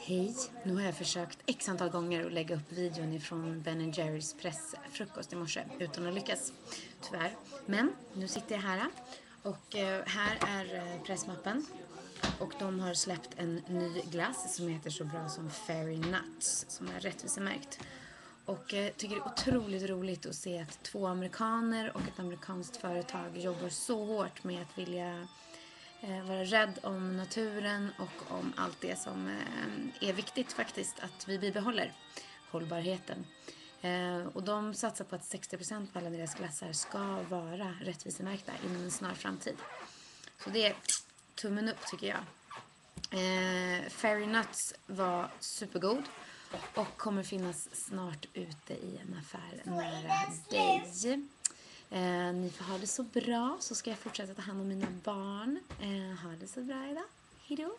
Hej, nu har jag försökt x antal gånger att lägga upp videon ifrån Ben Jerrys pressfrukost i morse utan att lyckas, tyvärr. Men nu sitter jag här och här är pressmappen och de har släppt en ny glass som heter så bra som Fairy Nuts som är rättvisemärkt. Och jag tycker det är otroligt roligt att se att 2 amerikaner och ett amerikanskt företag jobbar så hårt med att vilja vara rädd om naturen och om allt det som är viktigt faktiskt att vi bibehåller hållbarheten. Och de satsar på att 60% av alla deras glassar ska vara rättvisemärkta inom en snar framtid. Så det är tummen upp tycker jag. Fairy Nuts var supergod och kommer finnas snart ute i en affär nära dig. Ni får ha det så bra så ska jag fortsätta ta hand om mina barn. Ha det så bra idag. Hejdå!